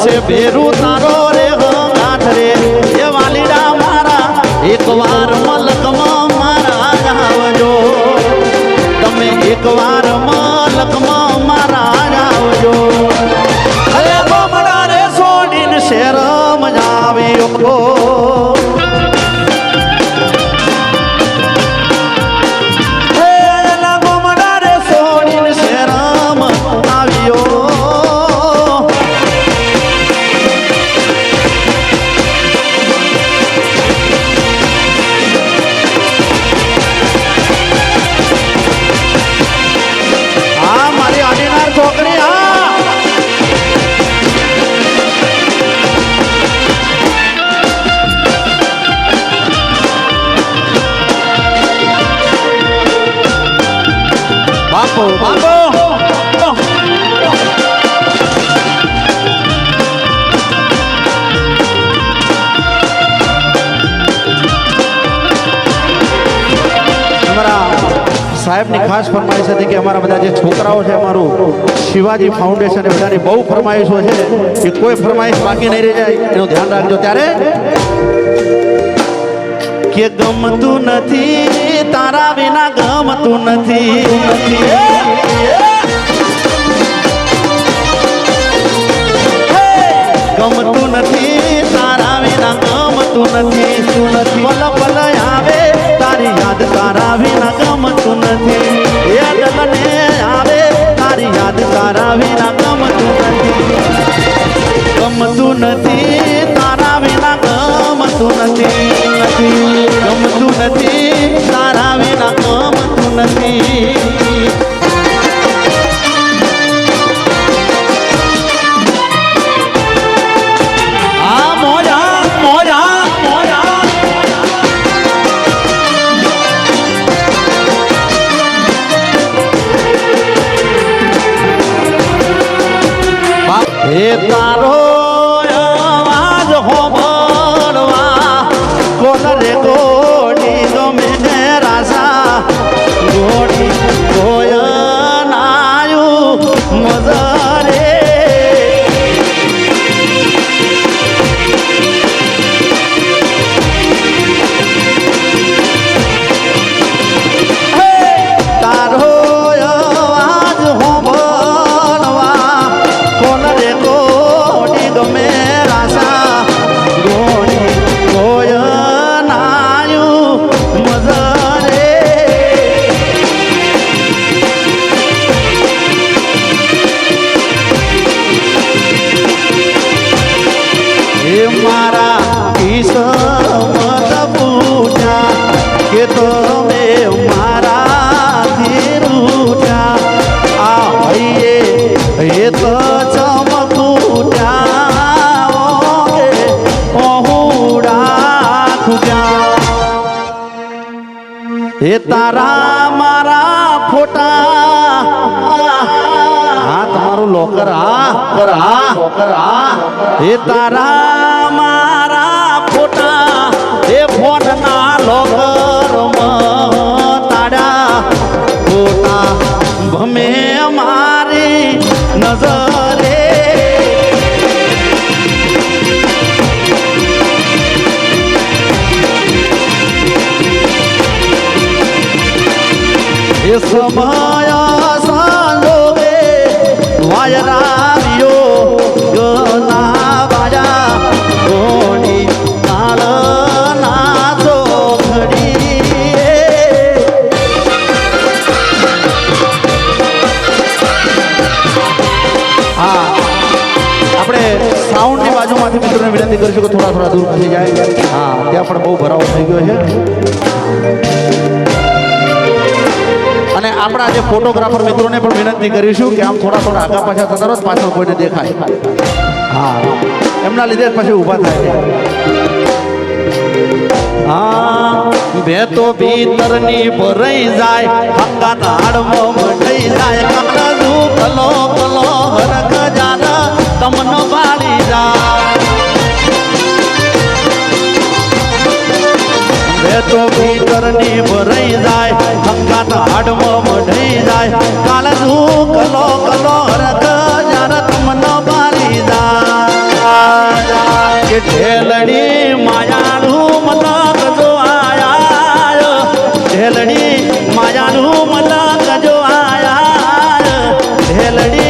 છે ભેરું તારો રે ગાંઠ રે એ વાલીડા મારા એકવાર મલકમાં મારા આવજો તમે એકવાર મલકમાં મારા આવજો અરે ગોમડા રે સોડીને શેર મજા આવ્યો બાપો બાપો સાહેબની ખાસ ફરમાઈશ હતી કે અમારા બધા જે છોકરાઓ છે અમારું શિવાજી ફાઉન્ડેશન એ બધાની બહુ ફરમાઈશો છે કે કોઈ ફરમાઈશ બાકી નહીં રહી જાય એનું ધ્યાન રાખજો ત્યારે કે ગમતું નથી તારા વિના ગમતું નથી ગમતું નથી તારા વિના ગમતું નથી પલ પલ આવે તારી યાદ તારા વિના ગમતું નથી યાદને આવે તારી યાદ તારા વિના ગમતું નથી ગમતું નથી તારા વિના ગમતું નથી ગમતું નથી તારા વિના ગમતું નથી હે તારો આવાજ હોબળવા કોલ રે ગોડી ગમે રાસા ગોડી ગોયનાયું મજરે તારો આવાજ હોબળવા કોલ રે ગોડી ગમે રાસા ગોડી ગોયનાયું મજરે હે મારા કિસ્મત પૂજા કે તમે મારા ધીરુજા આ હૈયે હે તો હે તારા મારા ફોટા હા તમારું લોકર હે તારા મારા ફોટા હે ફોટના લોકર તારા ફોટા ભમે મારી નજરે એ સમય સંજોગે વાયરાવ્યો ગના વાયા ગોડી કાળના ચોખડી હા આપણે સાઉન્ડની બાજુમાંથી મિત્રોને વિનંતી કરીશું કે થોડા દૂર ખસી જાય હા ત્યાં પણ બહુ ભરાવો થઈ ગયો છે અને આપણા જે ફોટોગ્રાફર મિત્રોને પણ વિનંતી કરીશું કે આમ થોડા આગા પાછા થતા રહો પાછળ કોઈને દેખાય હા એમના લીધે જ પછી ઊભા થાય હા બે તો ભીતરની ભરાઈ જાય હંગા તાળમાં મઢઈ જાય કાળજુ કલો કલો હરખ જાન તમનો વાળી જાય બે તો ભીતરની ભરાઈ જાય હંગા તાળમાં મઢઈ જાય કાળજુ કલો કલો હરખ જાન તમનો વાળી જાય મેલડી